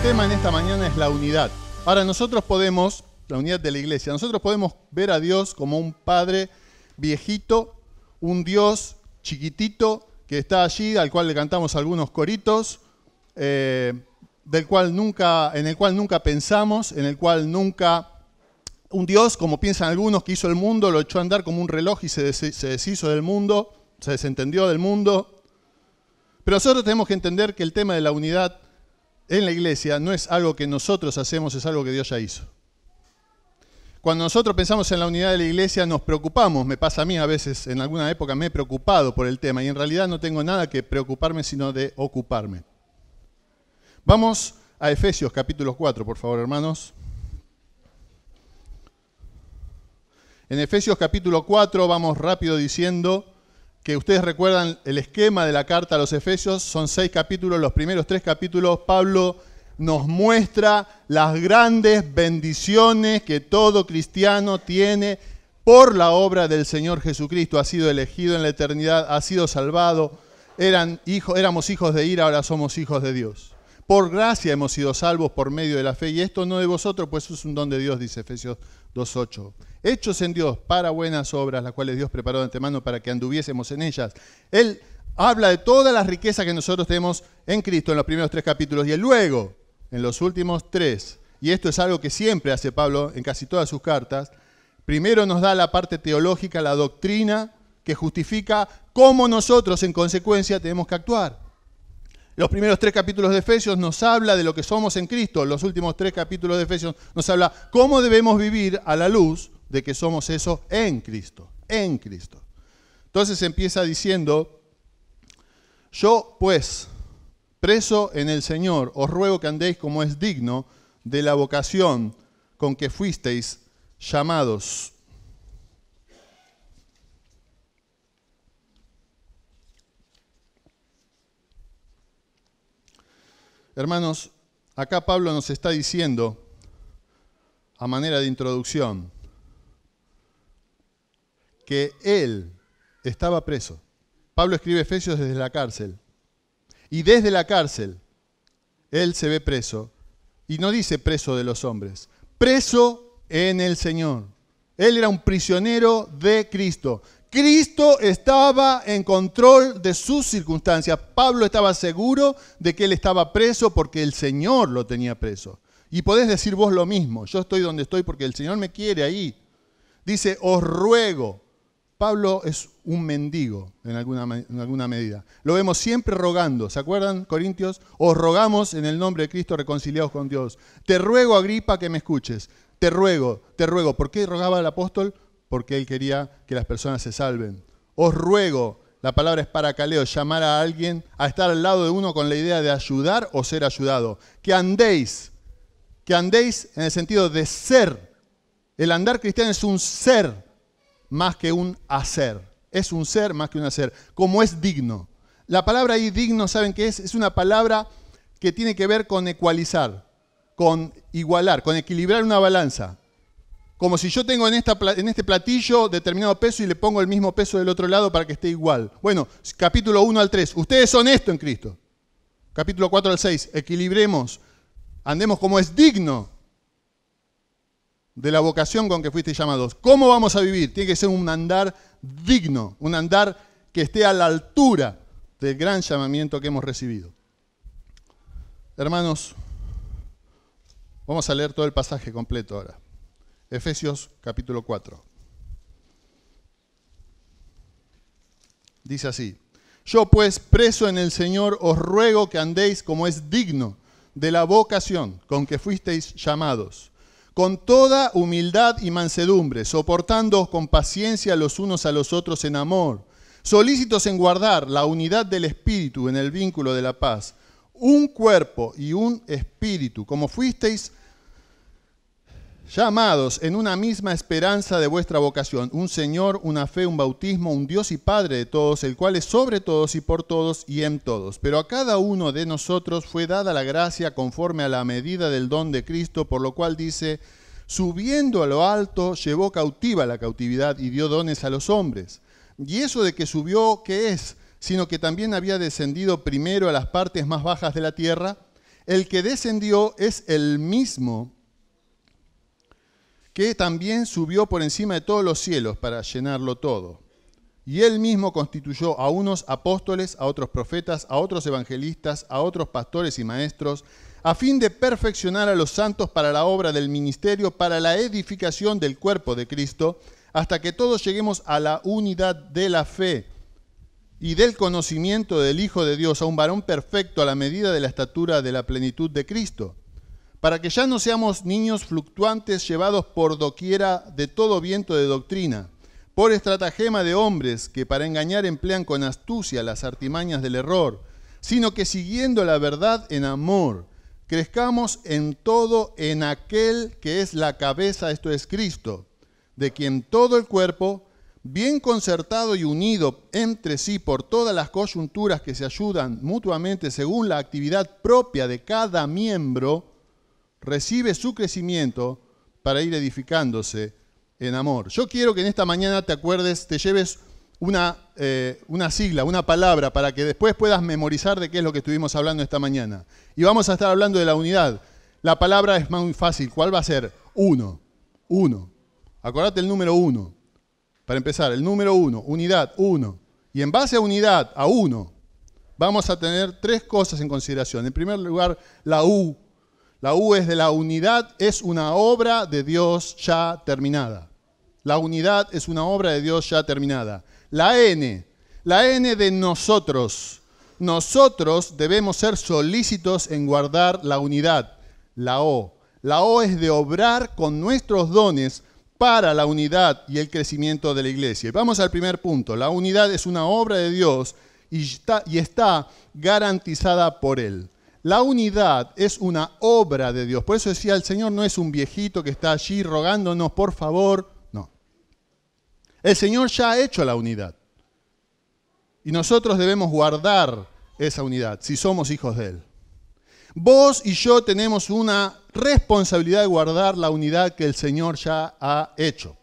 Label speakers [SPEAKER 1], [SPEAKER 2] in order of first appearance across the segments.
[SPEAKER 1] tema en esta mañana es la unidad. Ahora nosotros podemos, la unidad de la iglesia, nosotros podemos ver a Dios como un Padre viejito, un Dios chiquitito que está allí, al cual le cantamos algunos coritos, en el cual nunca pensamos, en el cual nunca... Un Dios, como piensan algunos, que hizo el mundo, lo echó a andar como un reloj y se deshizo del mundo, se desentendió del mundo. Pero nosotros tenemos que entender que el tema de la unidad en la iglesia no es algo que nosotros hacemos, es algo que Dios ya hizo. Cuando nosotros pensamos en la unidad de la iglesia nos preocupamos, me pasa a mí a veces, en alguna época me he preocupado por el tema y en realidad no tengo nada que preocuparme sino de ocuparme. Vamos a Efesios capítulo 4, por favor, hermanos. En Efesios capítulo 4 vamos rápido diciendo que ustedes recuerdan el esquema de la carta a los Efesios, son 6 capítulos, los primeros 3 capítulos Pablo nos muestra las grandes bendiciones que todo cristiano tiene por la obra del Señor Jesucristo. Ha sido elegido en la eternidad, ha sido salvado, éramos hijos de ira, ahora somos hijos de Dios. Por gracia hemos sido salvos por medio de la fe, y esto no de vosotros, pues es un don de Dios, dice Efesios 2:8. Hechos en Dios para buenas obras, las cuales Dios preparó de antemano para que anduviésemos en ellas. Él habla de todas las riquezas que nosotros tenemos en Cristo en los primeros 3 capítulos, y él luego, en los últimos 3, y esto es algo que siempre hace Pablo en casi todas sus cartas, primero nos da la parte teológica, la doctrina, que justifica cómo nosotros en consecuencia tenemos que actuar. Los primeros 3 capítulos de Efesios nos habla de lo que somos en Cristo. Los últimos 3 capítulos de Efesios nos habla cómo debemos vivir a la luz de que somos eso en Cristo. En Cristo. Entonces empieza diciendo, yo pues, preso en el Señor, os ruego que andéis como es digno de la vocación con que fuisteis llamados. Hermanos, acá Pablo nos está diciendo, a manera de introducción, que él estaba preso. Pablo escribe Efesios desde la cárcel. Y desde la cárcel, él se ve preso. Y no dice preso de los hombres, preso en el Señor. Él era un prisionero de Cristo. Cristo estaba en control de sus circunstancias. Pablo estaba seguro de que él estaba preso porque el Señor lo tenía preso. Y podés decir vos lo mismo. Yo estoy donde estoy porque el Señor me quiere ahí. Dice, os ruego. Pablo es un mendigo en alguna medida. Lo vemos siempre rogando. ¿Se acuerdan, Corintios? Os rogamos en el nombre de Cristo reconciliados con Dios. Te ruego, Agripa, que me escuches. Te ruego. ¿Por qué rogaba el apóstol? Porque él quería que las personas se salven. Os ruego, la palabra es paracaleo, llamar a alguien a estar al lado de uno con la idea de ayudar o ser ayudado. Que andéis en el sentido de ser. El andar cristiano es un ser más que un hacer. Es un ser más que un hacer, como es digno. La palabra ahí digno, ¿saben qué es? Es una palabra que tiene que ver con ecualizar, con igualar, con equilibrar una balanza. Como si yo tengo en este platillo determinado peso y le pongo el mismo peso del otro lado para que esté igual. Bueno, capítulo 1 al 3, ustedes son esto en Cristo. Capítulo 4 al 6, equilibremos, andemos como es digno de la vocación con que fuisteis llamados. ¿Cómo vamos a vivir? Tiene que ser un andar digno, un andar que esté a la altura del gran llamamiento que hemos recibido. Hermanos, vamos a leer todo el pasaje completo ahora. Efesios capítulo 4. Dice así, yo pues preso en el Señor os ruego que andéis como es digno de la vocación con que fuisteis llamados, con toda humildad y mansedumbre, soportándoos con paciencia los unos a los otros en amor, solícitos en guardar la unidad del Espíritu en el vínculo de la paz, un cuerpo y un espíritu, como fuisteis llamados en una misma esperanza de vuestra vocación, un Señor, una fe, un bautismo, un Dios y Padre de todos, el cual es sobre todos y por todos y en todos. Pero a cada uno de nosotros fue dada la gracia conforme a la medida del don de Cristo, por lo cual dice, subiendo a lo alto, llevó cautiva la cautividad y dio dones a los hombres. Y eso de que subió, ¿qué es? Sino que también había descendido primero a las partes más bajas de la tierra. El que descendió es el mismo que también subió por encima de todos los cielos para llenarlo todo. Y él mismo constituyó a unos apóstoles, a otros profetas, a otros evangelistas, a otros pastores y maestros, a fin de perfeccionar a los santos para la obra del ministerio, para la edificación del cuerpo de Cristo, hasta que todos lleguemos a la unidad de la fe y del conocimiento del Hijo de Dios, a un varón perfecto a la medida de la estatura de la plenitud de Cristo, para que ya no seamos niños fluctuantes llevados por doquiera de todo viento de doctrina, por estratagema de hombres que para engañar emplean con astucia las artimañas del error, sino que siguiendo la verdad en amor, crezcamos en todo en aquel que es la cabeza, esto es Cristo, de quien todo el cuerpo, bien concertado y unido entre sí por todas las coyunturas que se ayudan mutuamente según la actividad propia de cada miembro, recibe su crecimiento para ir edificándose en amor. Yo quiero que en esta mañana te acuerdes, te lleves una sigla, una palabra, para que después puedas memorizar de qué es lo que estuvimos hablando esta mañana. Y vamos a estar hablando de la unidad. La palabra es muy fácil. ¿Cuál va a ser? Uno. Acordate el número 1. Para empezar, el número 1, unidad, 1. Y en base a unidad, a 1, vamos a tener 3 cosas en consideración. En primer lugar, la U. La U es de la unidad, es una obra de Dios ya terminada. La unidad es una obra de Dios ya terminada. La N de nosotros. Nosotros debemos ser solícitos en guardar la unidad. La O es de obrar con nuestros dones para la unidad y el crecimiento de la iglesia. Vamos al primer punto. La unidad es una obra de Dios y está garantizada por Él. La unidad es una obra de Dios. Por eso decía, el Señor no es un viejito que está allí rogándonos, por favor. No. El Señor ya ha hecho la unidad. Y nosotros debemos guardar esa unidad, si somos hijos de Él. Vos y yo tenemos una responsabilidad de guardar la unidad que el Señor ya ha hecho.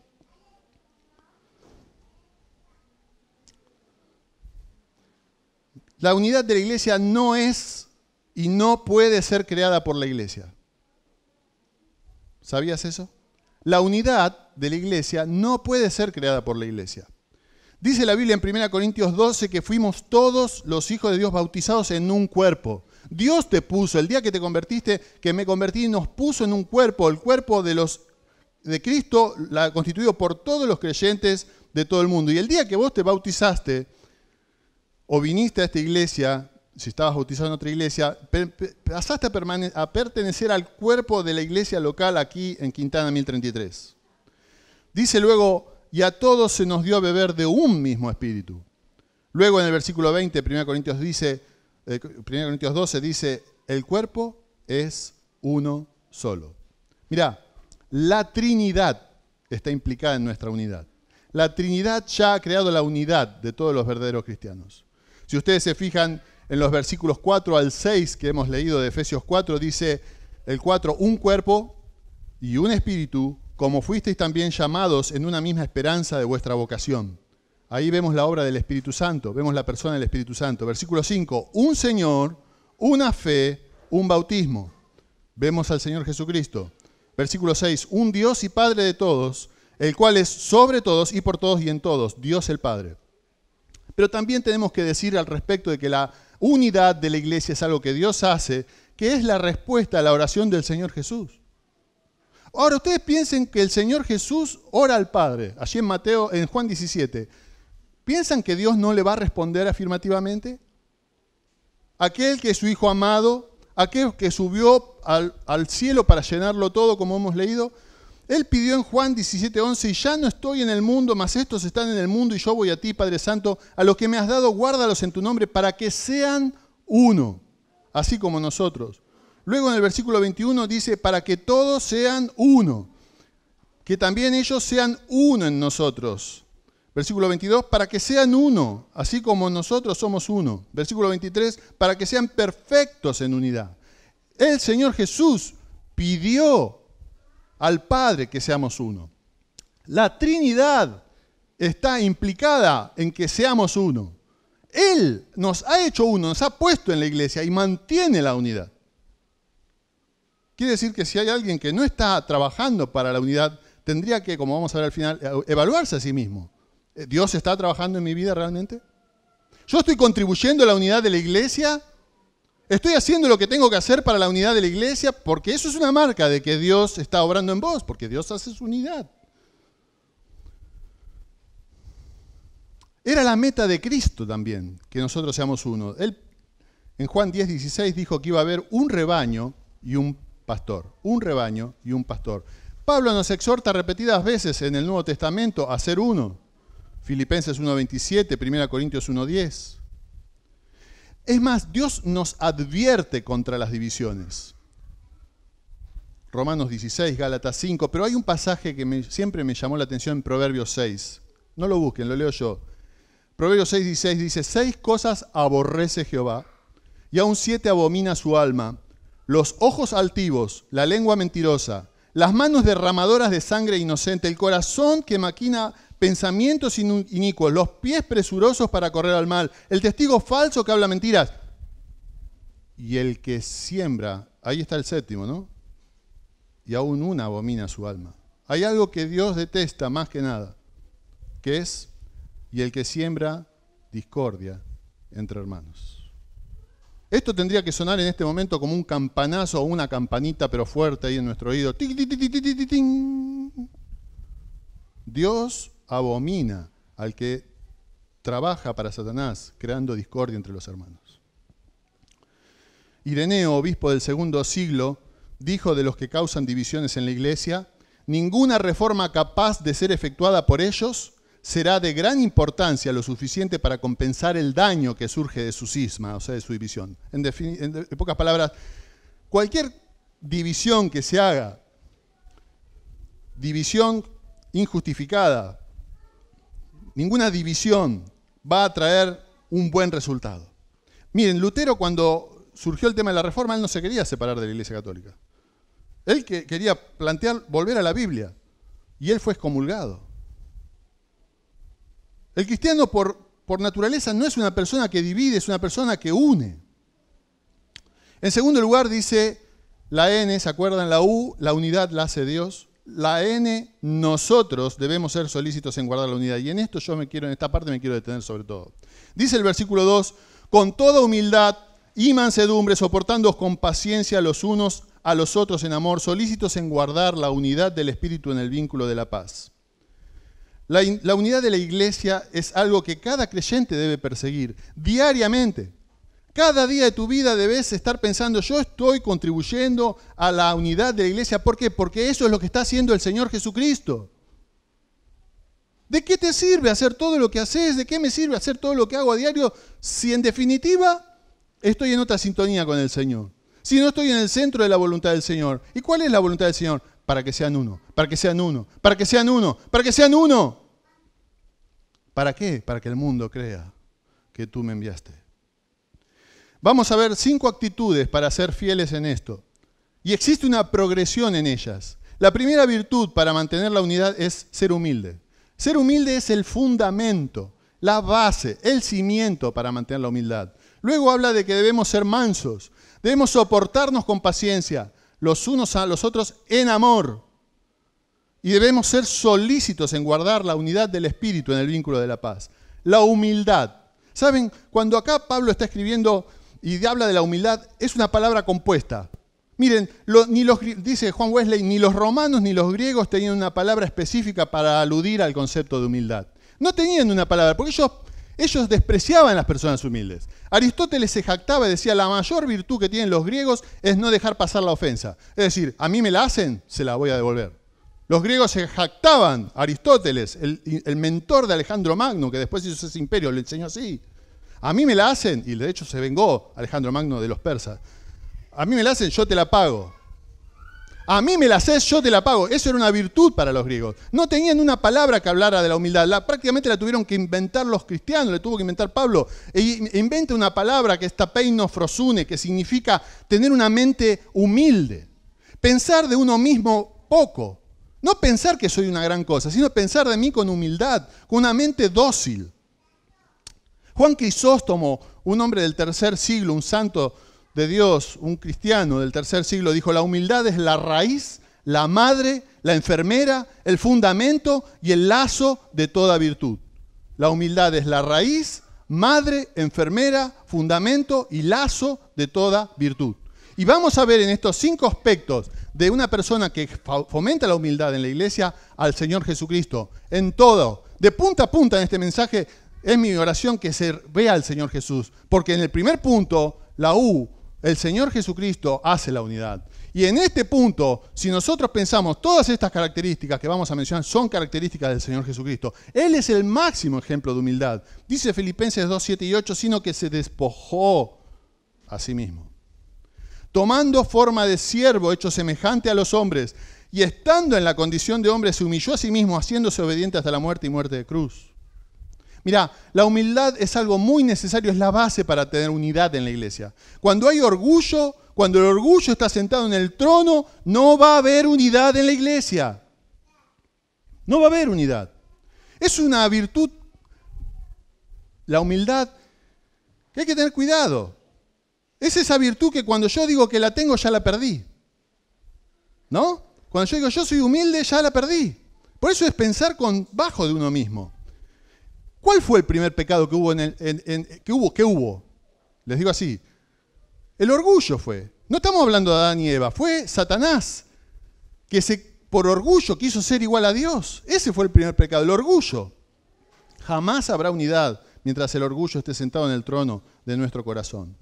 [SPEAKER 1] La unidad de la iglesia no es y no puede ser creada por la iglesia. ¿Sabías eso? La unidad de la iglesia no puede ser creada por la iglesia. Dice la Biblia en 1 Corintios 12 que fuimos todos los hijos de Dios bautizados en un cuerpo. Dios te puso, el día que te convertiste, que me convertí, nos puso en un cuerpo, el cuerpo de Cristo, constituido por todos los creyentes de todo el mundo. Y el día que vos te bautizaste o viniste a esta iglesia, si estabas bautizado en otra iglesia, pasaste a pertenecer al cuerpo de la iglesia local aquí en Quintana 1033. Dice luego, y a todos se nos dio a beber de un mismo espíritu. Luego en el versículo 20, 1 Corintios 12 dice, el cuerpo es uno solo. Mirá, la Trinidad está implicada en nuestra unidad. La Trinidad ya ha creado la unidad de todos los verdaderos cristianos. Si ustedes se fijan en los versículos 4 al 6 que hemos leído de Efesios 4, dice el 4, un cuerpo y un espíritu, como fuisteis también llamados en una misma esperanza de vuestra vocación. Ahí vemos la obra del Espíritu Santo, vemos la persona del Espíritu Santo. Versículo 5, un Señor, una fe, un bautismo. Vemos al Señor Jesucristo. Versículo 6, un Dios y Padre de todos, el cual es sobre todos y por todos y en todos, Dios el Padre. Pero también tenemos que decir al respecto de que la unidad de la iglesia es algo que Dios hace, que es la respuesta a la oración del Señor Jesús. Ahora, ustedes piensen que el Señor Jesús ora al Padre, allí en Juan 17. ¿Piensan que Dios no le va a responder afirmativamente? Aquel que es su Hijo amado, aquel que subió al cielo para llenarlo todo, como hemos leído, Él pidió en Juan 17:11, y ya no estoy en el mundo, mas estos están en el mundo, y yo voy a ti, Padre Santo, a los que me has dado, guárdalos en tu nombre, para que sean uno, así como nosotros. Luego en el versículo 21 dice, para que todos sean uno, que también ellos sean uno en nosotros. Versículo 22, para que sean uno, así como nosotros somos uno. Versículo 23, para que sean perfectos en unidad. El Señor Jesús pidió al Padre que seamos uno. La Trinidad está implicada en que seamos uno. Él nos ha hecho uno, nos ha puesto en la iglesia y mantiene la unidad. Quiere decir que si hay alguien que no está trabajando para la unidad, tendría que, como vamos a ver al final, evaluarse a sí mismo. ¿Dios está trabajando en mi vida realmente? ¿Yo estoy contribuyendo a la unidad de la iglesia? ¿Estoy haciendo lo que tengo que hacer para la unidad de la iglesia? Porque eso es una marca de que Dios está obrando en vos, porque Dios hace su unidad. Era la meta de Cristo también, que nosotros seamos uno. Él, en Juan 10:16, dijo que iba a haber un rebaño y un pastor. Un rebaño y un pastor. Pablo nos exhorta repetidas veces en el Nuevo Testamento a ser uno. Filipenses 1:27, 1 Corintios 1:10. Es más, Dios nos advierte contra las divisiones. Romanos 16, Gálatas 5, pero hay un pasaje que siempre me llamó la atención en Proverbios 6. No lo busquen, lo leo yo. Proverbios 6:16 dice: 6 cosas aborrece Jehová, y aún 7 abomina su alma: los ojos altivos, la lengua mentirosa, las manos derramadoras de sangre inocente, el corazón que maquina pensamientos inicuos, los pies presurosos para correr al mal, el testigo falso que habla mentiras, y el que siembra, ahí está el séptimo, ¿no? Y aún una abomina su alma. Hay algo que Dios detesta más que nada, que es: y el que siembra discordia entre hermanos. Esto tendría que sonar en este momento como un campanazo o una campanita, pero fuerte ahí en nuestro oído. Dios abomina al que trabaja para Satanás, creando discordia entre los hermanos. Ireneo, obispo del segundo siglo, dijo de los que causan divisiones en la iglesia: ninguna reforma capaz de ser efectuada por ellos será de gran importancia, lo suficiente para compensar el daño que surge de su cisma, o sea, de su división. En pocas palabras, cualquier división que se haga, división injustificada, ninguna división va a traer un buen resultado. Miren, Lutero, cuando surgió el tema de la reforma, él no se quería separar de la Iglesia Católica. Él quería plantear, volver a la Biblia, y él fue excomulgado. El cristiano por naturaleza no es una persona que divide, es una persona que une. En segundo lugar dice la N, ¿se acuerdan? La U, la unidad la hace Dios. La N, nosotros debemos ser solícitos en guardar la unidad. Y en esto en esta parte me quiero detener sobre todo. Dice el versículo 2, con toda humildad y mansedumbre, soportándoos con paciencia los unos a los otros en amor, solícitos en guardar la unidad del Espíritu en el vínculo de la paz. La unidad de la iglesia es algo que cada creyente debe perseguir diariamente. Cada día de tu vida debes estar pensando: yo estoy contribuyendo a la unidad de la iglesia. ¿Por qué? Porque eso es lo que está haciendo el Señor Jesucristo. ¿De qué te sirve hacer todo lo que haces? ¿De qué me sirve hacer todo lo que hago a diario si en definitiva estoy en otra sintonía con el Señor? Si no estoy en el centro de la voluntad del Señor. ¿Y cuál es la voluntad del Señor? Para que sean uno, para que sean uno, para que sean uno, para que sean uno. ¿Para qué? Para que el mundo crea que tú me enviaste. Vamos a ver 5 actitudes para ser fieles en esto. Y existe una progresión en ellas. La primera virtud para mantener la unidad es ser humilde. Ser humilde es el fundamento, la base, el cimiento para mantener la humildad. Luego habla de que debemos ser mansos, debemos soportarnos con paciencia, los unos a los otros en amor. Y debemos ser solícitos en guardar la unidad del Espíritu en el vínculo de la paz. La humildad. ¿Saben? Cuando acá Pablo está escribiendo y habla de la humildad, es una palabra compuesta. Miren, dice Juan Wesley, ni los romanos ni los griegos tenían una palabra específica para aludir al concepto de humildad. No tenían una palabra, porque ellos despreciaban a las personas humildes. Aristóteles se jactaba y decía: la mayor virtud que tienen los griegos es no dejar pasar la ofensa. Es decir, a mí me la hacen, se la voy a devolver. Los griegos se jactaban. Aristóteles, el mentor de Alejandro Magno, que después hizo ese imperio, le enseñó así: a mí me la hacen, y de hecho se vengó Alejandro Magno de los persas. A mí me la hacen, yo te la pago. A mí me la haces, yo te la pago. Eso era una virtud para los griegos. No tenían una palabra que hablara de la humildad. Prácticamente la tuvieron que inventar los cristianos, le tuvo que inventar Pablo. E inventa una palabra que es tapeino frosune, que significa tener una mente humilde. Pensar de uno mismo poco. No pensar que soy una gran cosa, sino pensar de mí con humildad, con una mente dócil. Juan Crisóstomo, un hombre del tercer siglo, un santo de Dios, un cristiano del tercer siglo, dijo: la humildad es la raíz, la madre, la enfermera, el fundamento y el lazo de toda virtud. La humildad es la raíz, madre, enfermera, fundamento y lazo de toda virtud. Y vamos a ver en estos 5 aspectos de una persona que fomenta la humildad en la iglesia al Señor Jesucristo, en todo, de punta a punta en este mensaje. Es mi oración que se vea al Señor Jesús, porque en el primer punto, la U, el Señor Jesucristo hace la unidad. Y en este punto, si nosotros pensamos todas estas características que vamos a mencionar son características del Señor Jesucristo, Él es el máximo ejemplo de humildad. Dice Filipenses 2, 7 y 8, sino que se despojó a sí mismo, tomando forma de siervo, hecho semejante a los hombres, y estando en la condición de hombre, se humilló a sí mismo, haciéndose obediente hasta la muerte y muerte de cruz. Mira, la humildad es algo muy necesario, es la base para tener unidad en la iglesia. Cuando hay orgullo, cuando el orgullo está sentado en el trono, no va a haber unidad en la iglesia. No va a haber unidad. Es una virtud, la humildad, que hay que tener cuidado. Es esa virtud que cuando yo digo que la tengo, ya la perdí. ¿No? Cuando yo digo yo soy humilde, ya la perdí. Por eso es pensar con bajo de uno mismo. ¿Cuál fue el primer pecado que hubo ¿Qué hubo? Les digo así. El orgullo fue. No estamos hablando de Adán y Eva. Fue Satanás que por orgullo quiso ser igual a Dios. Ese fue el primer pecado, el orgullo. Jamás habrá unidad mientras el orgullo esté sentado en el trono de nuestro corazón.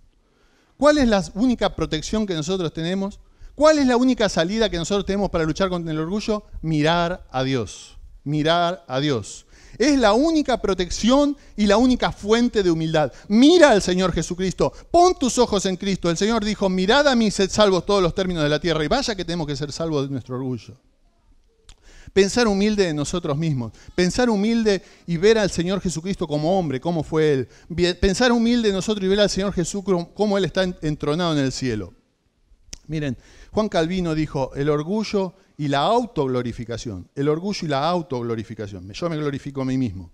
[SPEAKER 1] ¿Cuál es la única protección que nosotros tenemos? ¿Cuál es la única salida que nosotros tenemos para luchar contra el orgullo? Mirar a Dios. Mirar a Dios. Es la única protección y la única fuente de humildad. Mira al Señor Jesucristo. Pon tus ojos en Cristo. El Señor dijo: mirad a mí, sed salvos todos los términos de la tierra. Y vaya que tenemos que ser salvos de nuestro orgullo. Pensar humilde en nosotros mismos. Pensar humilde y ver al Señor Jesucristo como hombre, cómo fue Él. Pensar humilde en nosotros y ver al Señor Jesús cómo Él está entronado en el cielo. Miren, Juan Calvino dijo: el orgullo y la autoglorificación. El orgullo y la autoglorificación. Yo me glorifico a mí mismo.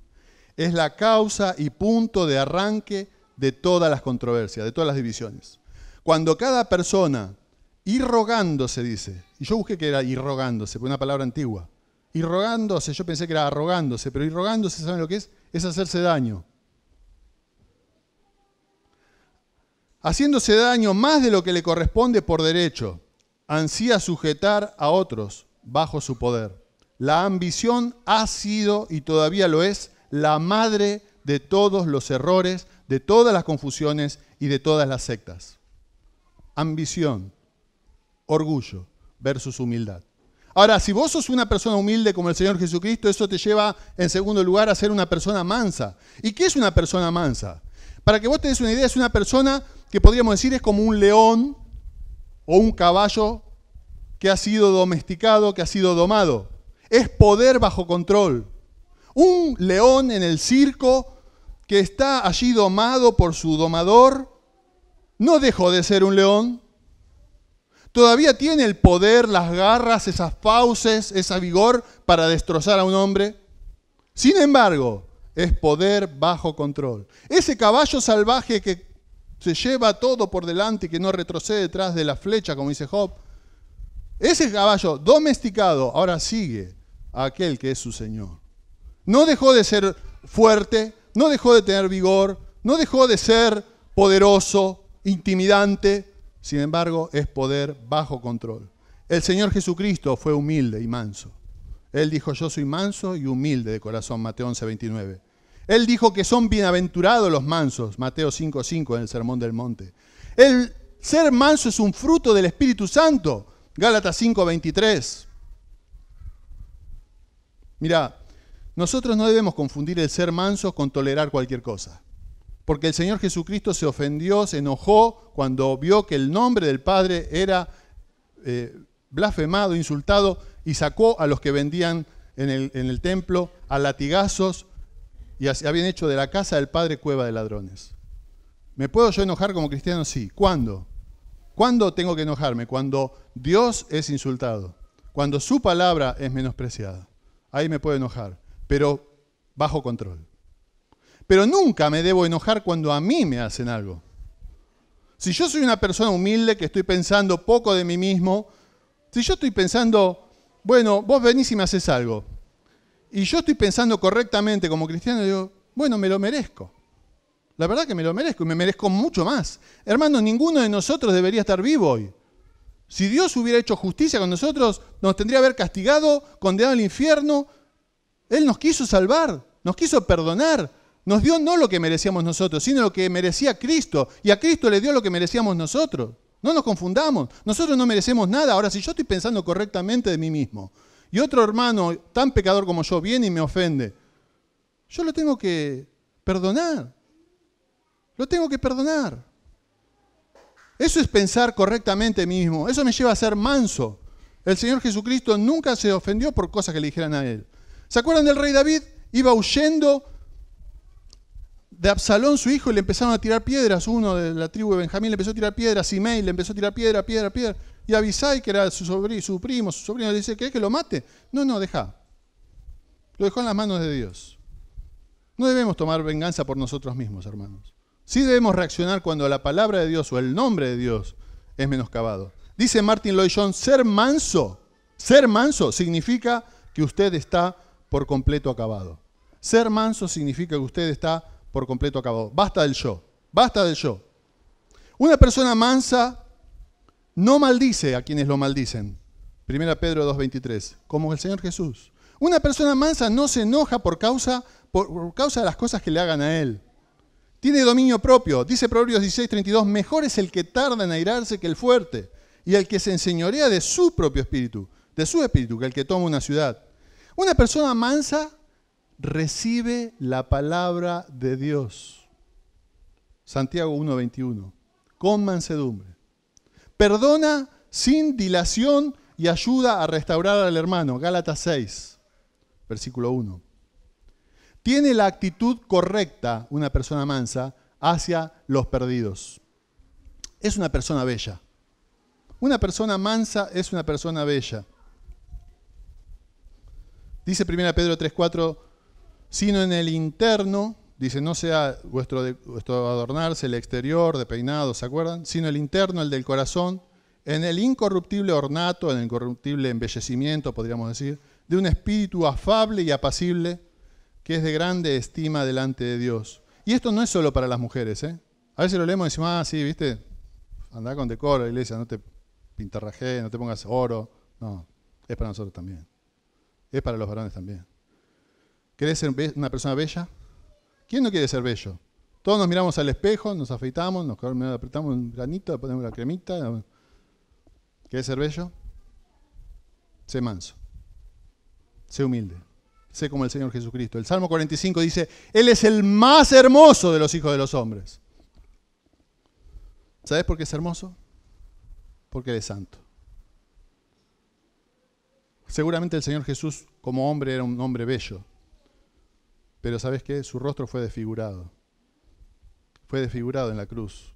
[SPEAKER 1] Es la causa y punto de arranque de todas las controversias, de todas las divisiones. Cuando cada persona, irrogándose, dice, y yo busqué que era irrogándose, porque es una palabra antigua. Irrogándose, yo pensé que era arrogándose, pero irrogándose, ¿saben lo que es? Es hacerse daño. Haciéndose daño más de lo que le corresponde por derecho, ansía sujetar a otros bajo su poder. La ambición ha sido y todavía lo es la madre de todos los errores, de todas las confusiones y de todas las sectas. Ambición, orgullo versus humildad. Ahora, si vos sos una persona humilde como el Señor Jesucristo, eso te lleva en segundo lugar a ser una persona mansa. ¿Y qué es una persona mansa? Para que vos te des una idea, es una persona que podríamos decir es como un león o un caballo que ha sido domesticado, que ha sido domado. Es poder bajo control. Un león en el circo que está allí domado por su domador, no dejó de ser un león. Todavía tiene el poder, las garras, esas fauces, ese vigor para destrozar a un hombre. Sin embargo, es poder bajo control. Ese caballo salvaje que se lleva todo por delante y que no retrocede detrás de la flecha, como dice Job, ese caballo domesticado ahora sigue a aquel que es su Señor. No dejó de ser fuerte, no dejó de tener vigor, no dejó de ser poderoso, intimidante. Sin embargo, es poder bajo control. El Señor Jesucristo fue humilde y manso. Él dijo: yo soy manso y humilde de corazón, Mateo 11:29. Él dijo que son bienaventurados los mansos, Mateo 5:5 en el Sermón del Monte. El ser manso es un fruto del Espíritu Santo, Gálatas 5:23. Mirá, nosotros no debemos confundir el ser manso con tolerar cualquier cosa. Porque el Señor Jesucristo se ofendió, se enojó cuando vio que el nombre del Padre era blasfemado, insultado, y sacó a los que vendían en el templo a latigazos y habían hecho de la casa del Padre cueva de ladrones. ¿Me puedo yo enojar como cristiano? Sí. ¿Cuándo? ¿Cuándo tengo que enojarme? Cuando Dios es insultado, cuando su palabra es menospreciada. Ahí me puedo enojar, pero bajo control. Pero nunca me debo enojar cuando a mí me hacen algo. Si yo soy una persona humilde que estoy pensando poco de mí mismo, si yo estoy pensando, bueno, vos venís y me haces algo, y yo estoy pensando correctamente como cristiano, digo, bueno, me lo merezco. La verdad que me lo merezco y me merezco mucho más. Hermano, ninguno de nosotros debería estar vivo hoy. Si Dios hubiera hecho justicia con nosotros, nos tendría que haber castigado, condenado al infierno. Él nos quiso salvar, nos quiso perdonar. Nos dio no lo que merecíamos nosotros, sino lo que merecía Cristo. Y a Cristo le dio lo que merecíamos nosotros. No nos confundamos. Nosotros no merecemos nada. Ahora, si yo estoy pensando correctamente de mí mismo, y otro hermano tan pecador como yo viene y me ofende, yo lo tengo que perdonar. Lo tengo que perdonar. Eso es pensar correctamente de mí mismo. Eso me lleva a ser manso. El Señor Jesucristo nunca se ofendió por cosas que le dijeran a Él. ¿Se acuerdan del rey David? Iba huyendo de Absalón, su hijo, y le empezaron a tirar piedras. Uno de la tribu de Benjamín le empezó a tirar piedras. Simei le empezó a tirar piedra. Y Abisai, que era su primo, su sobrino, le dice, ¿querés que lo mate? No, deja. Lo dejó en las manos de Dios. No debemos tomar venganza por nosotros mismos, hermanos. Sí debemos reaccionar cuando la palabra de Dios o el nombre de Dios es menoscabado. Dice Martin Lloyd-Jones, ser manso significa que usted está por completo acabado. Ser manso significa que usted está por completo acabado. Basta del yo. Una persona mansa no maldice a quienes lo maldicen. 1 Pedro 2:23, como el Señor Jesús. Una persona mansa no se enoja por causa de las cosas que le hagan a él. Tiene dominio propio. Dice Proverbios 16:32, mejor es el que tarda en airarse que el fuerte, y el que se enseñorea de su propio espíritu, que el que toma una ciudad. Una persona mansa recibe la palabra de Dios. Santiago 1:21, con mansedumbre. Perdona sin dilación y ayuda a restaurar al hermano. Gálatas 6, versículo 1. Tiene la actitud correcta, una persona mansa, hacia los perdidos. Es una persona bella. Una persona mansa es una persona bella. Dice 1 Pedro 3:4, sino en el interno, dice, no sea vuestro adornarse el exterior de peinado, ¿se acuerdan? Sino el interno, el del corazón, en el incorruptible ornato, en el incorruptible embellecimiento, podríamos decir, de un espíritu afable y apacible, que es de grande estima delante de Dios. Y esto no es solo para las mujeres, ¿eh? A veces lo leemos y decimos, sí, viste, andá con decoro a la iglesia, no te pintarrajees, no te pongas oro. No, es para nosotros también. Es para los varones también. ¿Querés ser una persona bella? ¿Quién no quiere ser bello? Todos nos miramos al espejo, nos afeitamos, nos apretamos un granito, ponemos la cremita. ¿Querés ser bello? Sé manso. Sé humilde. Sé como el Señor Jesucristo. El Salmo 45 dice, Él es el más hermoso de los hijos de los hombres. ¿Sabes por qué es hermoso? Porque Él es santo. Seguramente el Señor Jesús como hombre era un hombre bello. Pero ¿sabes qué? Su rostro fue desfigurado. Fue desfigurado en la cruz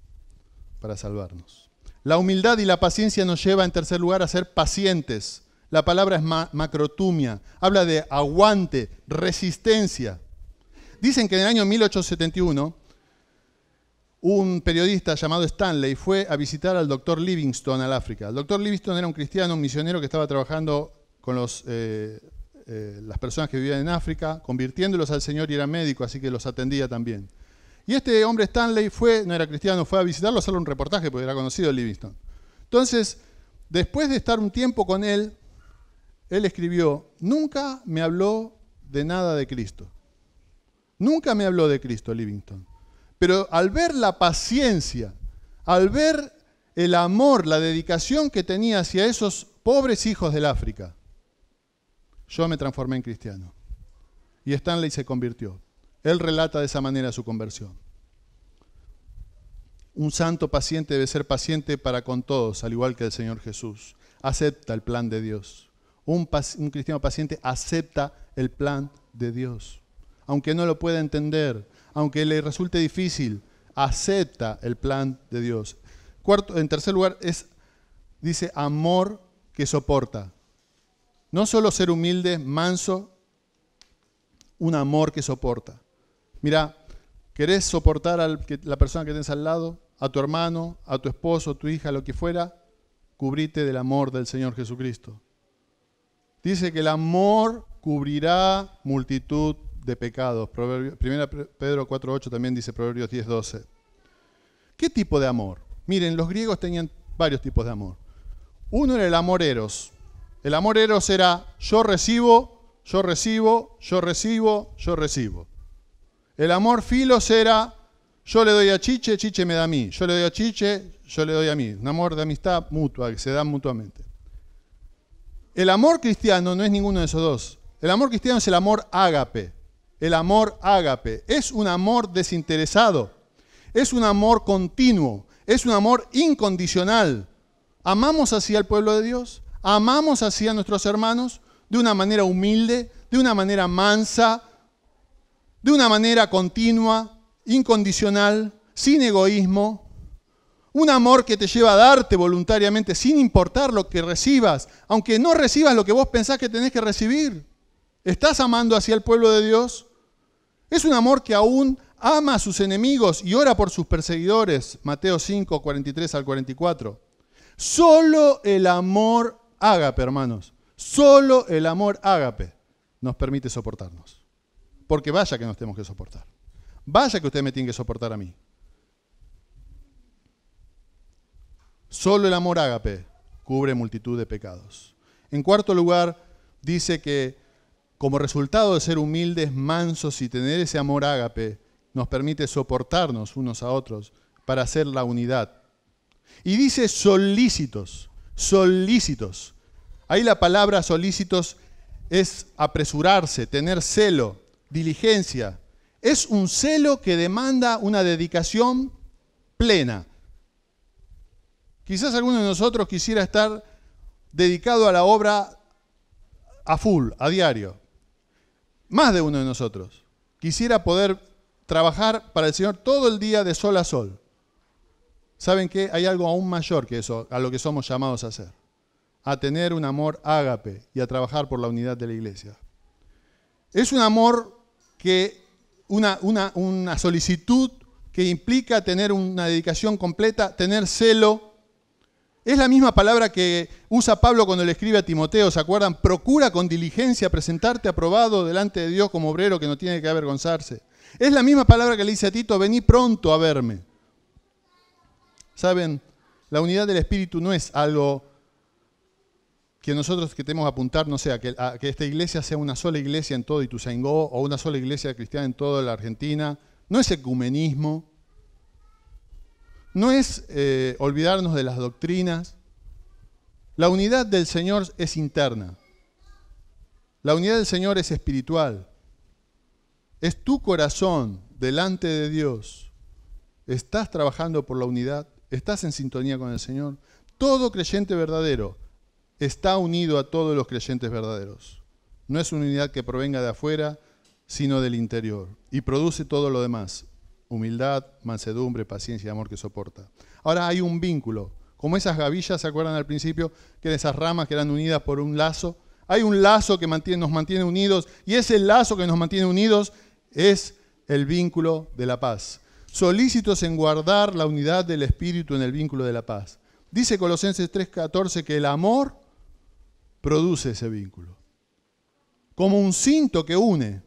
[SPEAKER 1] para salvarnos. La humildad y la paciencia nos lleva, en tercer lugar, a ser pacientes. La palabra es macrotumia. Habla de aguante, resistencia. Dicen que en el año 1871, un periodista llamado Stanley fue a visitar al doctor Livingstone al África. El doctor Livingstone era un cristiano, un misionero que estaba trabajando con las personas que vivían en África, convirtiéndolos al Señor, y era médico, así que los atendía también. Y este hombre Stanley no era cristiano, fue a visitarlo, a hacerle un reportaje porque era conocido de Livingstone. Entonces, después de estar un tiempo con él escribió, nunca me habló de nada de Cristo. Nunca me habló de Cristo, Livingstone. Pero al ver la paciencia, al ver el amor, la dedicación que tenía hacia esos pobres hijos del África, yo me transformé en cristiano. Y Stanley se convirtió. Él relata de esa manera su conversión. Un santo paciente debe ser paciente para con todos, al igual que el Señor Jesús. Acepta el plan de Dios. Un cristiano paciente acepta el plan de Dios. Aunque no lo pueda entender, aunque le resulte difícil, acepta el plan de Dios. En tercer lugar, dice amor que soporta. No solo ser humilde, manso, un amor que soporta. Mira, ¿querés soportar a la persona que tenés al lado? a tu hermano, a tu esposo, tu hija, lo que fuera, cubrite del amor del Señor Jesucristo. Dice que el amor cubrirá multitud de pecados. 1 Pedro 4:8 también dice Proverbios 10:12. ¿Qué tipo de amor? Miren, los griegos tenían varios tipos de amor. Uno era el amor eros. El amor eros era yo recibo, yo recibo, yo recibo, yo recibo. El amor filos era yo le doy a Chiche, Chiche me da a mí. Yo le doy a Chiche, yo le doy a mí. Un amor de amistad mutua, que se dan mutuamente. El amor cristiano no es ninguno de esos dos. El amor cristiano es el amor ágape. El amor ágape es un amor desinteresado. Es un amor continuo. Es un amor incondicional. Amamos así al pueblo de Dios. Amamos así a nuestros hermanos de una manera humilde, de una manera mansa, de una manera continua, incondicional, sin egoísmo. Un amor que te lleva a darte voluntariamente sin importar lo que recibas, aunque no recibas lo que vos pensás que tenés que recibir. ¿Estás amando hacia el pueblo de Dios? Es un amor que aún ama a sus enemigos y ora por sus perseguidores. Mateo 5, 43 al 44. Solo el amor ágape, hermanos. Solo el amor ágape nos permite soportarnos. Porque vaya que nos tenemos que soportar. Vaya que usted me tiene que soportar a mí. Solo el amor ágape cubre multitud de pecados. En cuarto lugar, dice que como resultado de ser humildes, mansos y tener ese amor ágape, nos permite soportarnos unos a otros para hacer la unidad. Y dice solícitos, solícitos. Ahí la palabra solícitos es apresurarse, tener celo, diligencia. Es un celo que demanda una dedicación plena. Quizás alguno de nosotros quisiera estar dedicado a la obra a full, a diario. Más de uno de nosotros. Quisiera poder trabajar para el Señor todo el día de sol a sol. ¿Saben qué? Hay algo aún mayor que eso, a lo que somos llamados a hacer. A tener un amor ágape y a trabajar por la unidad de la iglesia. Es un amor que, una solicitud que implica tener una dedicación completa, tener celo. Es la misma palabra que usa Pablo cuando le escribe a Timoteo, ¿se acuerdan? Procura con diligencia presentarte aprobado delante de Dios como obrero que no tiene que avergonzarse. Es la misma palabra que le dice a Tito, vení pronto a verme. ¿Saben? La unidad del Espíritu no es algo que nosotros que tenemos que apuntar, no sé, a que esta iglesia sea una sola iglesia en todo Ituzaingó o una sola iglesia cristiana en toda la Argentina. No es ecumenismo. No es olvidarnos de las doctrinas. La unidad del Señor es interna. La unidad del Señor es espiritual. Es tu corazón delante de Dios. ¿Estás trabajando por la unidad? ¿Estás en sintonía con el Señor? Todo creyente verdadero está unido a todos los creyentes verdaderos. No es una unidad que provenga de afuera, sino del interior. Y produce todo lo demás. Humildad, mansedumbre, paciencia y amor que soporta. Ahora hay un vínculo. Como esas gavillas, ¿se acuerdan al principio? Que eran esas ramas que eran unidas por un lazo. Hay un lazo que nos mantiene unidos y ese lazo que nos mantiene unidos es el vínculo de la paz. Solícitos en guardar la unidad del Espíritu en el vínculo de la paz. Dice Colosenses 3:14 que el amor produce ese vínculo. Como un cinto que une,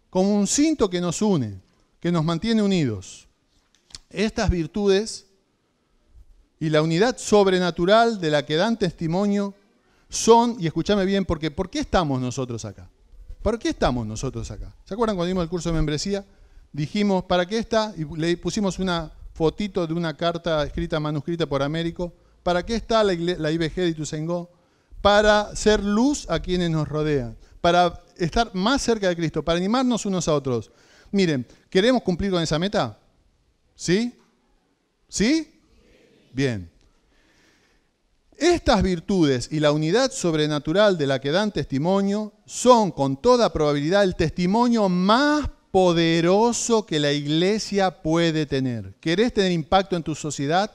[SPEAKER 1] como un cinto que nos une, que nos mantiene unidos. Estas virtudes y la unidad sobrenatural de la que dan testimonio son, y escúchame bien, porque ¿por qué estamos nosotros acá? ¿Por qué estamos nosotros acá? ¿Se acuerdan cuando dimos el curso de membresía? Dijimos, ¿para qué está? Y le pusimos una fotito de una carta escrita, manuscrita por Américo. ¿Para qué está la IBG de Ituzaingó? Para ser luz a quienes nos rodean, para estar más cerca de Cristo, para animarnos unos a otros. Miren, ¿queremos cumplir con esa meta? ¿Sí? ¿Sí? Bien. Estas virtudes y la unidad sobrenatural de la que dan testimonio son con toda probabilidad el testimonio más poderoso que la iglesia puede tener. ¿Querés tener impacto en tu sociedad?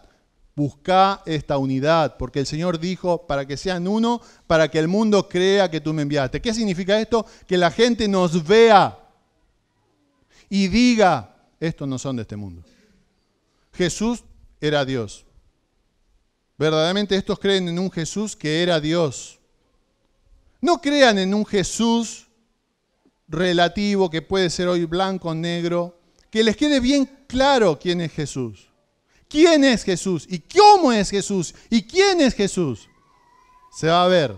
[SPEAKER 1] Busca esta unidad, porque el Señor dijo para que sean uno, para que el mundo crea que tú me enviaste. ¿Qué significa esto? Que la gente nos vea y diga, estos no son de este mundo. Jesús era Dios. Verdaderamente estos creen en un Jesús que era Dios. No crean en un Jesús relativo que puede ser hoy blanco o negro. Que les quede bien claro quién es Jesús. ¿Quién es Jesús? ¿Y cómo es Jesús? ¿Y quién es Jesús? Se va a ver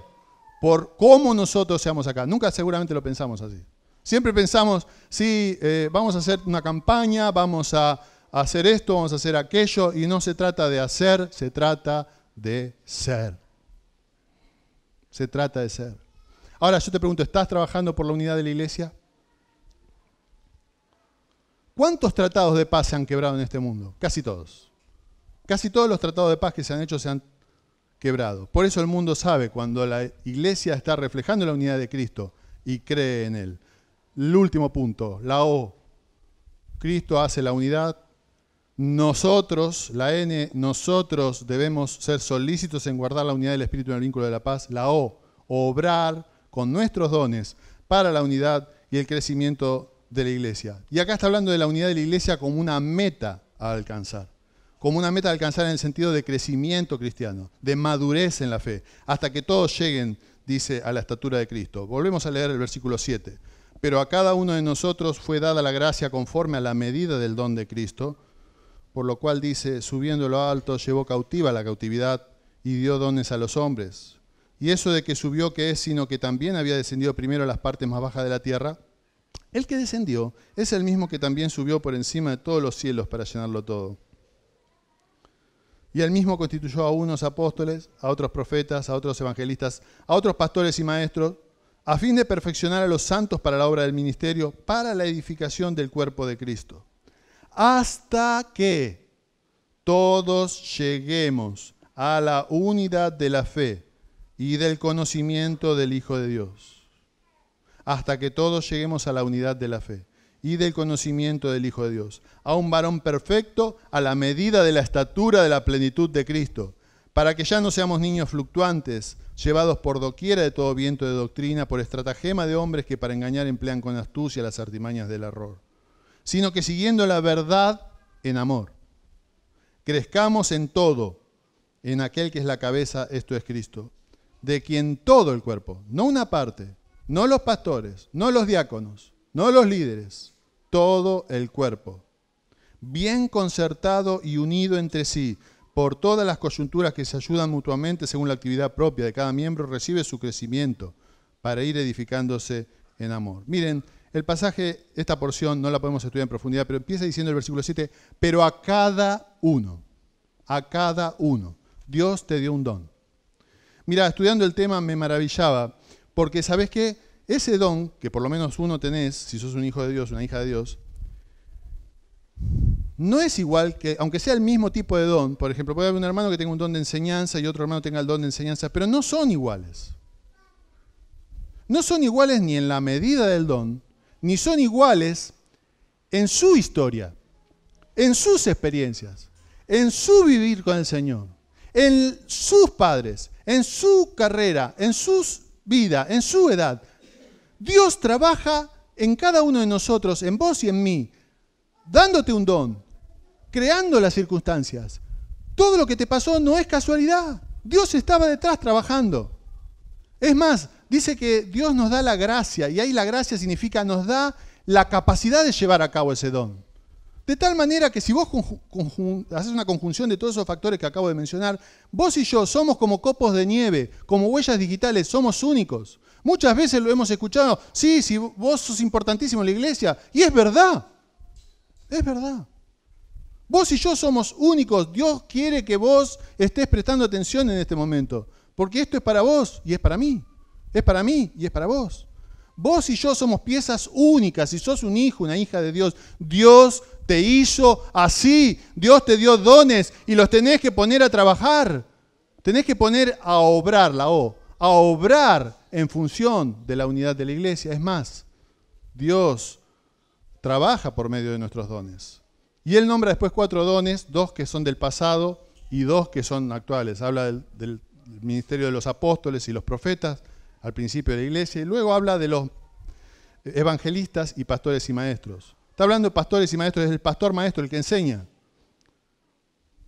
[SPEAKER 1] por cómo nosotros seamos acá. Nunca seguramente lo pensamos así. Siempre pensamos, sí, vamos a hacer una campaña, vamos a hacer esto, vamos a hacer aquello, y no se trata de hacer, se trata de ser. Se trata de ser. Ahora yo te pregunto, ¿estás trabajando por la unidad de la iglesia? ¿Cuántos tratados de paz se han quebrado en este mundo? Casi todos. Casi todos los tratados de paz que se han hecho se han quebrado. Por eso el mundo sabe cuando la iglesia está reflejando la unidad de Cristo y cree en Él. El último punto, la O. Cristo hace la unidad. Nosotros, la N, nosotros debemos ser solícitos en guardar la unidad del Espíritu en el vínculo de la paz. La O, obrar con nuestros dones para la unidad y el crecimiento de la iglesia. Y acá está hablando de la unidad de la iglesia como una meta a alcanzar. Como una meta a alcanzar en el sentido de crecimiento cristiano, de madurez en la fe, hasta que todos lleguen, dice, a la estatura de Cristo. Volvemos a leer el versículo 7. Pero a cada uno de nosotros fue dada la gracia conforme a la medida del don de Cristo, por lo cual dice, subiendo lo alto, llevó cautiva la cautividad y dio dones a los hombres. Y eso de que subió, ¿qué es? Sino que también había descendido primero a las partes más bajas de la tierra. El que descendió es el mismo que también subió por encima de todos los cielos para llenarlo todo. Y él mismo constituyó a unos apóstoles, a otros profetas, a otros evangelistas, a otros pastores y maestros, a fin de perfeccionar a los santos para la obra del ministerio, para la edificación del cuerpo de Cristo, hasta que todos lleguemos a la unidad de la fe y del conocimiento del Hijo de Dios. Hasta que todos lleguemos a la unidad de la fe y del conocimiento del Hijo de Dios, a un varón perfecto a la medida de la estatura de la plenitud de Cristo, para que ya no seamos niños fluctuantes, llevados por doquiera de todo viento de doctrina, por estratagema de hombres que para engañar emplean con astucia las artimañas del error, sino que siguiendo la verdad en amor, crezcamos en todo, en aquel que es la cabeza, esto es Cristo, de quien todo el cuerpo, no una parte, no los pastores, no los diáconos, no los líderes, todo el cuerpo, bien concertado y unido entre sí, por todas las coyunturas que se ayudan mutuamente según la actividad propia de cada miembro, recibe su crecimiento para ir edificándose en amor. Miren, el pasaje, esta porción no la podemos estudiar en profundidad, pero empieza diciendo el versículo 7, pero a cada uno, Dios te dio un don. Mira, estudiando el tema me maravillaba, porque ¿sabés qué? Ese don, que por lo menos uno tenés, si sos un hijo de Dios, una hija de Dios, no es igual que, aunque sea el mismo tipo de don, por ejemplo, puede haber un hermano que tenga un don de enseñanza y otro hermano tenga el don de enseñanza, pero no son iguales. No son iguales ni en la medida del don, ni son iguales en su historia, en sus experiencias, en su vivir con el Señor, en sus padres, en su carrera, en su vida, en su edad. Dios trabaja en cada uno de nosotros, en vos y en mí, dándote un don, creando las circunstancias. Todo lo que te pasó no es casualidad. Dios estaba detrás trabajando. Es más, dice que Dios nos da la gracia, y ahí la gracia significa nos da la capacidad de llevar a cabo ese don. De tal manera que si vos haces una conjunción de todos esos factores que acabo de mencionar, vos y yo somos como copos de nieve, como huellas digitales, somos únicos. Muchas veces lo hemos escuchado, sí, vos sos importantísimo en la iglesia, y es verdad. Es verdad. Vos y yo somos únicos. Dios quiere que vos estés prestando atención en este momento. Porque esto es para vos y es para mí. Es para mí y es para vos. Vos y yo somos piezas únicas. Si sos un hijo, una hija de Dios, Dios te hizo así. Dios te dio dones y los tenés que poner a trabajar. Tenés que poner a obrar, la O, a obrar en función de la unidad de la iglesia. Es más, Dios trabaja por medio de nuestros dones. Y Él nombra después 4 dones, 2 que son del pasado y 2 que son actuales. Habla del ministerio de los apóstoles y los profetas al principio de la iglesia, y luego habla de los evangelistas y pastores y maestros. Está hablando de pastores y maestros, es el pastor maestro el que enseña.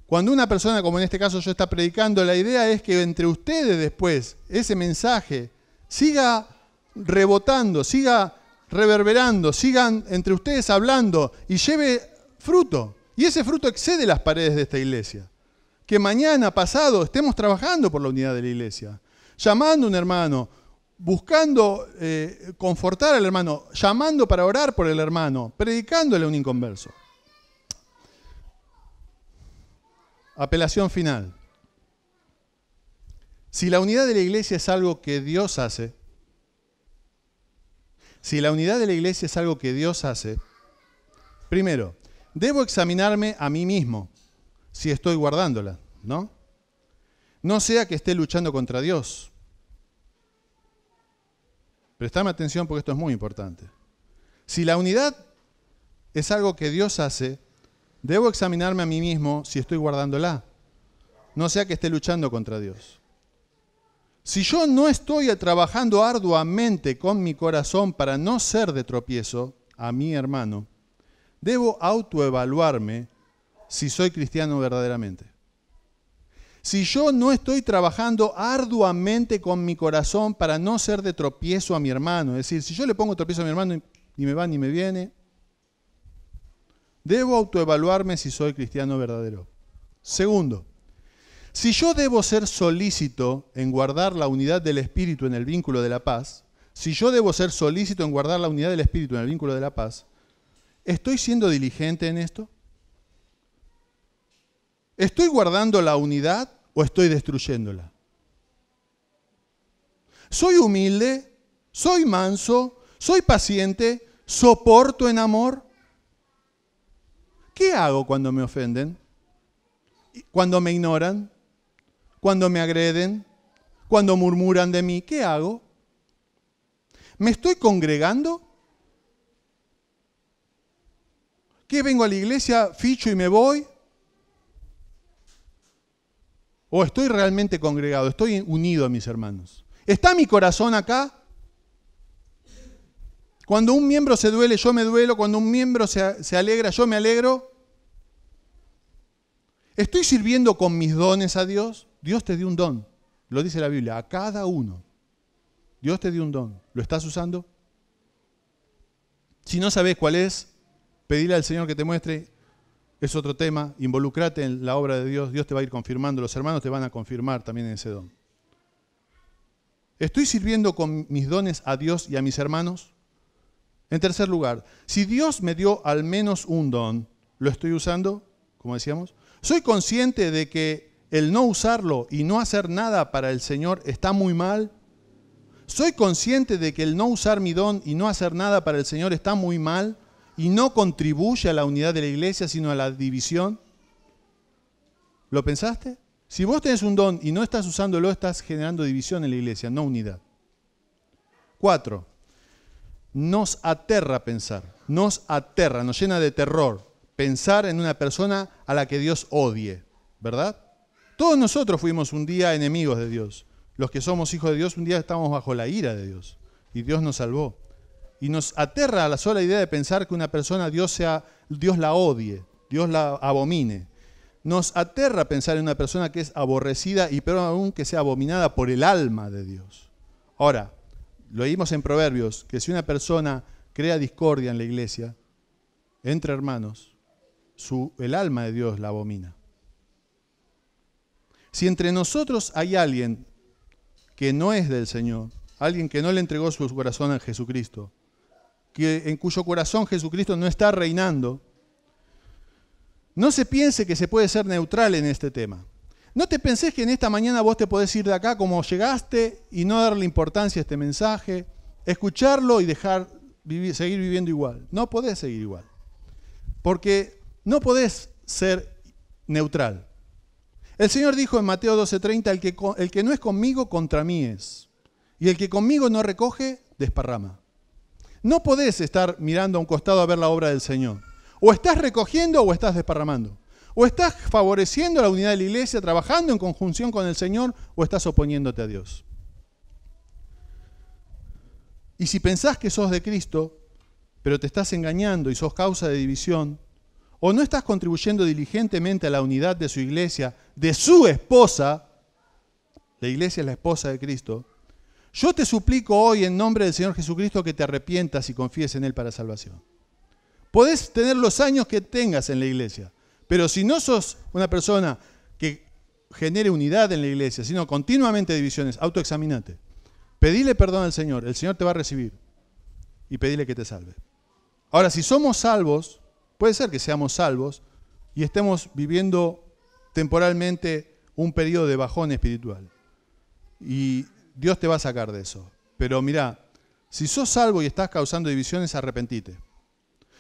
[SPEAKER 1] Cuando una persona, como en este caso yo, está predicando, la idea es que entre ustedes después ese mensaje siga rebotando, siga reverberando, sigan entre ustedes hablando y lleve fruto. Y ese fruto excede las paredes de esta iglesia. Que mañana, pasado, estemos trabajando por la unidad de la iglesia, llamando a un hermano, buscando confortar al hermano, llamando para orar por el hermano, predicándole a un inconverso. Apelación final. Si la unidad de la iglesia es algo que Dios hace, primero, debo examinarme a mí mismo si estoy guardándola, ¿no? No sea que esté luchando contra Dios. Prestame atención porque esto es muy importante. Si la unidad es algo que Dios hace, debo examinarme a mí mismo si estoy guardándola. No sea que esté luchando contra Dios. Si yo no estoy trabajando arduamente con mi corazón para no ser de tropiezo a mi hermano, debo autoevaluarme si soy cristiano verdaderamente. Si yo no estoy trabajando arduamente con mi corazón para no ser de tropiezo a mi hermano, es decir, si yo le pongo tropiezo a mi hermano y ni me va ni me viene, debo autoevaluarme si soy cristiano verdadero. Segundo, si yo debo ser solícito en guardar la unidad del Espíritu en el vínculo de la paz, ¿estoy siendo diligente en esto? ¿Estoy guardando la unidad o estoy destruyéndola? ¿Soy humilde? ¿Soy manso? ¿Soy paciente? ¿Soporto en amor? ¿Qué hago cuando me ofenden? ¿Cuando me ignoran? ¿Cuando me agreden? ¿Cuando murmuran de mí? ¿Qué hago? ¿Me estoy congregando? ¿Qué vengo a la iglesia, ficho y me voy? ¿O estoy realmente congregado? ¿Estoy unido a mis hermanos? ¿Está mi corazón acá? Cuando un miembro se duele, yo me duelo. Cuando un miembro se alegra, yo me alegro. ¿Estoy sirviendo con mis dones a Dios? Dios te dio un don. Lo dice la Biblia, a cada uno. Dios te dio un don. ¿Lo estás usando? Si no sabes cuál es, pedile al Señor que te muestre. Es otro tema, involucrate en la obra de Dios, Dios te va a ir confirmando, los hermanos te van a confirmar también en ese don. ¿Estoy sirviendo con mis dones a Dios y a mis hermanos? En tercer lugar, si Dios me dio al menos un don, ¿lo estoy usando? Como decíamos. ¿Soy consciente de que el no usarlo y no hacer nada para el Señor está muy mal? ¿Soy consciente de que el no usar mi don y no hacer nada para el Señor está muy mal? Y no contribuye a la unidad de la iglesia, sino a la división. ¿Lo pensaste? Si vos tenés un don y no estás usándolo, estás generando división en la iglesia, no unidad. 4. Nos aterra pensar, nos llena de terror pensar en una persona a la que Dios odie, ¿verdad? Todos nosotros fuimos un día enemigos de Dios. Los que somos hijos de Dios, un día estamos bajo la ira de Dios y Dios nos salvó. Y nos aterra a la sola idea de pensar que una persona Dios la odie, Dios la abomine. Nos aterra pensar en una persona que es aborrecida y peor aún que sea abominada por el alma de Dios. Ahora, lo leímos en Proverbios, que si una persona crea discordia en la iglesia, entre hermanos, el alma de Dios la abomina. Si entre nosotros hay alguien que no es del Señor, alguien que no le entregó su corazón a Jesucristo, en cuyo corazón Jesucristo no está reinando, no se piense que se puede ser neutral en este tema. No te pensés que en esta mañana vos te podés ir de acá como llegaste y no darle importancia a este mensaje, escucharlo y seguir viviendo igual. No podés seguir igual. Porque no podés ser neutral. El Señor dijo en Mateo 12:30, el que no es conmigo, contra mí es. Y el que conmigo no recoge, desparrama. No podés estar mirando a un costado a ver la obra del Señor. O estás recogiendo o estás desparramando. O estás favoreciendo la unidad de la iglesia, trabajando en conjunción con el Señor, o estás oponiéndote a Dios. Y si pensás que sos de Cristo, pero te estás engañando y sos causa de división, o no estás contribuyendo diligentemente a la unidad de su iglesia, de su esposa, la iglesia es la esposa de Cristo, yo te suplico hoy en nombre del Señor Jesucristo que te arrepientas y confíes en Él para salvación. Podés tener los años que tengas en la iglesia, pero si no sos una persona que genere unidad en la iglesia, sino continuamente divisiones, autoexaminate. Pedile perdón al Señor, el Señor te va a recibir y pedile que te salve. Ahora, si somos salvos, puede ser que seamos salvos y estemos viviendo temporalmente un periodo de bajón espiritual. Y Dios te va a sacar de eso. Pero mirá, si sos salvo y estás causando divisiones, arrepentite.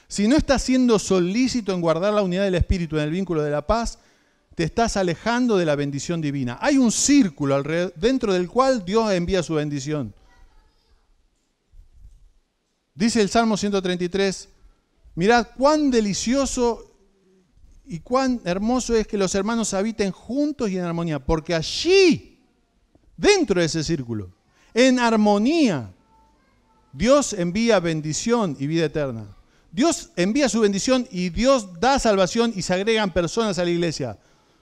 [SPEAKER 1] Si no estás siendo solícito en guardar la unidad del Espíritu en el vínculo de la paz, te estás alejando de la bendición divina. Hay un círculo alrededor, dentro del cual Dios envía su bendición. Dice el Salmo 133, mirad cuán delicioso y cuán hermoso es que los hermanos habiten juntos y en armonía, porque allí, dentro de ese círculo, en armonía, Dios envía bendición y vida eterna. Dios envía su bendición y Dios da salvación y se agregan personas a la iglesia.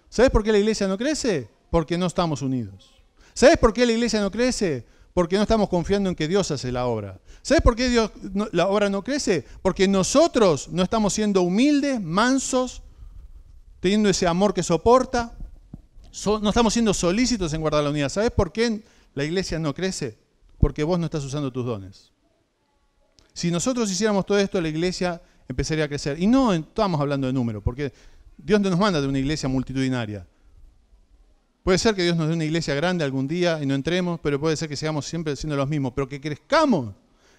[SPEAKER 1] ¿Sabes por qué la iglesia no crece? Porque no estamos unidos. ¿Sabes por qué la iglesia no crece? Porque no estamos confiando en que Dios hace la obra. ¿Sabes por qué la obra no crece? Porque nosotros no estamos siendo humildes, mansos, teniendo ese amor que soporta. No estamos siendo solícitos en guardar la unidad. ¿Sabes por qué la iglesia no crece? Porque vos no estás usando tus dones. Si nosotros hiciéramos todo esto, la iglesia empezaría a crecer. Y no estamos hablando de número, porque Dios no nos manda de una iglesia multitudinaria. Puede ser que Dios nos dé una iglesia grande algún día y no entremos, pero puede ser que sigamos siempre siendo los mismos. Pero que crezcamos,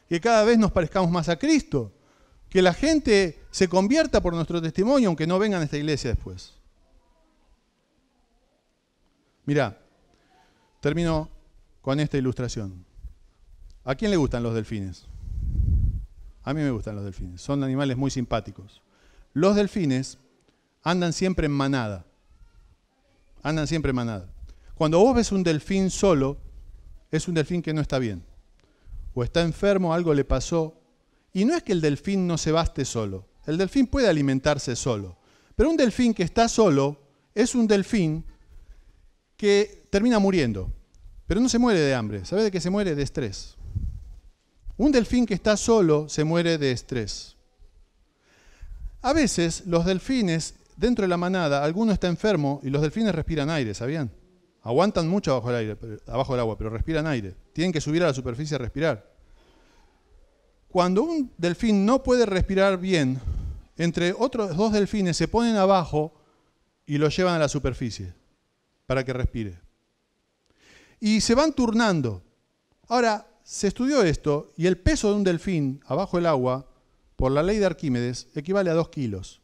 [SPEAKER 1] que cada vez nos parezcamos más a Cristo. Que la gente se convierta por nuestro testimonio, aunque no vengan a esta iglesia después. Mirá, termino con esta ilustración. ¿A quién le gustan los delfines? A mí me gustan los delfines. Son animales muy simpáticos. Los delfines andan siempre en manada. Andan siempre en manada. Cuando vos ves un delfín solo, es un delfín que no está bien. O está enfermo, algo le pasó. Y no es que el delfín no se baste solo. El delfín puede alimentarse solo. Pero un delfín que está solo es un delfín que termina muriendo. Pero no se muere de hambre. ¿Sabés de qué se muere? De estrés. Un delfín que está solo se muere de estrés. A veces los delfines, dentro de la manada, alguno está enfermo y los delfines respiran aire, ¿sabían? Aguantan mucho abajo del agua, pero respiran aire. Tienen que subir a la superficie a respirar. Cuando un delfín no puede respirar bien, entre otros dos delfines se ponen abajo y lo llevan a la superficie para que respire. Y se van turnando. Ahora, se estudió esto y el peso de un delfín abajo del agua, por la ley de Arquímedes, equivale a 2 kilos.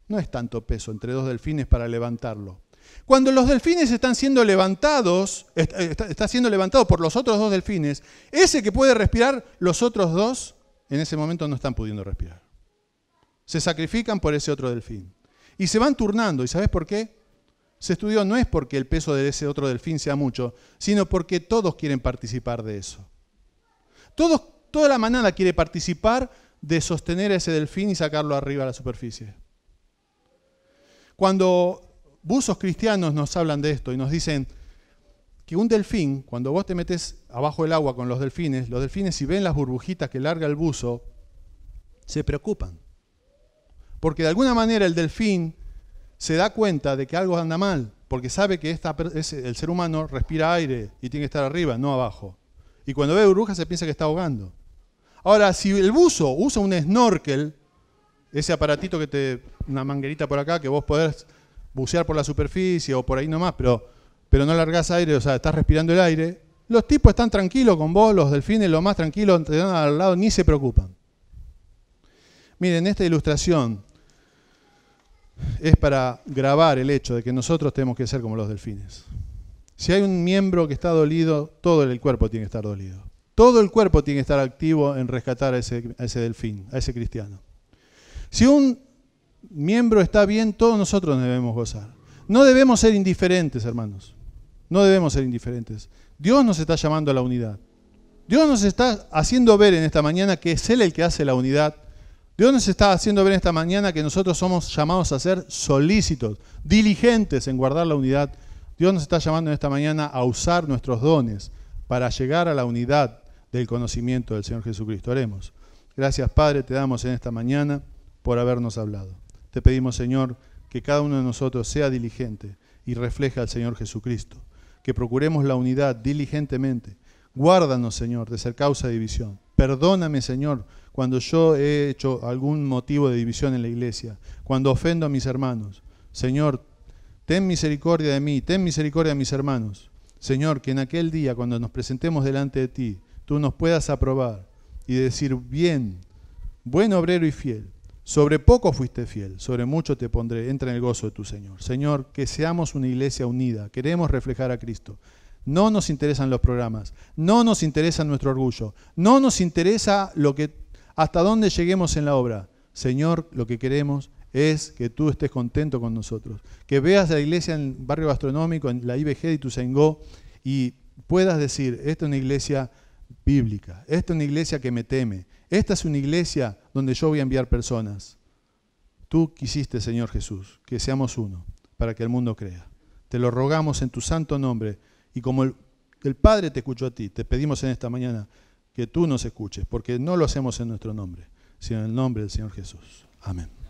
[SPEAKER 1] No es tanto peso entre dos delfines para levantarlo. Cuando los delfines están siendo levantados, está siendo levantado por los otros dos delfines, ese que puede respirar, los otros dos en ese momento no están pudiendo respirar. Se sacrifican por ese otro delfín. Y se van turnando. ¿Y sabes por qué? Se estudió, no es porque el peso de ese otro delfín sea mucho, sino porque todos quieren participar de eso. Toda la manada quiere participar de sostener a ese delfín y sacarlo arriba a la superficie. Cuando buzos cristianos nos hablan de esto y nos dicen que un delfín, cuando vos te metes abajo del agua con los delfines si ven las burbujitas que larga el buzo, se preocupan. Porque de alguna manera el delfín se da cuenta de que algo anda mal, porque sabe que el ser humano respira aire y tiene que estar arriba, no abajo. Y cuando ve burbujas se piensa que está ahogando. Ahora, si el buzo usa un snorkel, ese aparatito una manguerita por acá, que vos podés bucear por la superficie o por ahí nomás, pero no largás aire, o sea, estás respirando el aire, los tipos están tranquilos con vos, los delfines lo más tranquilos, te dan al lado, ni se preocupan. Miren, esta ilustración es para grabar el hecho de que nosotros tenemos que ser como los delfines. Si hay un miembro que está dolido, todo el cuerpo tiene que estar dolido. Todo el cuerpo tiene que estar activo en rescatar a ese delfín, a ese cristiano. Si un miembro está bien, todos nosotros debemos gozar. No debemos ser indiferentes, hermanos. No debemos ser indiferentes. Dios nos está llamando a la unidad. Dios nos está haciendo ver en esta mañana que es Él el que hace la unidad. Dios nos está haciendo ver esta mañana que nosotros somos llamados a ser solícitos, diligentes en guardar la unidad. Dios nos está llamando en esta mañana a usar nuestros dones para llegar a la unidad del conocimiento del Señor Jesucristo. Oremos. Gracias, Padre, te damos en esta mañana por habernos hablado. Te pedimos, Señor, que cada uno de nosotros sea diligente y refleje al Señor Jesucristo. Que procuremos la unidad diligentemente. Guárdanos, Señor, de ser causa de división. Perdóname, Señor, cuando yo he hecho algún motivo de división en la iglesia, cuando ofendo a mis hermanos. Señor, ten misericordia de mí, ten misericordia de mis hermanos. Señor, que en aquel día, cuando nos presentemos delante de ti, tú nos puedas aprobar y decir, bien, buen obrero y fiel. Sobre poco fuiste fiel, sobre mucho te pondré, entra en el gozo de tu Señor. Señor, que seamos una iglesia unida, queremos reflejar a Cristo. No nos interesan los programas, no nos interesa nuestro orgullo, no nos interesa hasta dónde lleguemos en la obra. Señor, lo que queremos es que tú estés contento con nosotros, que veas la iglesia en el barrio gastronómico, en la IBG de Ituzaingó, y puedas decir, esta es una iglesia bíblica, esta es una iglesia que me teme, esta es una iglesia donde yo voy a enviar personas. Tú quisiste, Señor Jesús, que seamos uno, para que el mundo crea. Te lo rogamos en tu santo nombre, y como el Padre te escuchó a ti, te pedimos en esta mañana que tú nos escuches, porque no lo hacemos en nuestro nombre, sino en el nombre del Señor Jesús. Amén.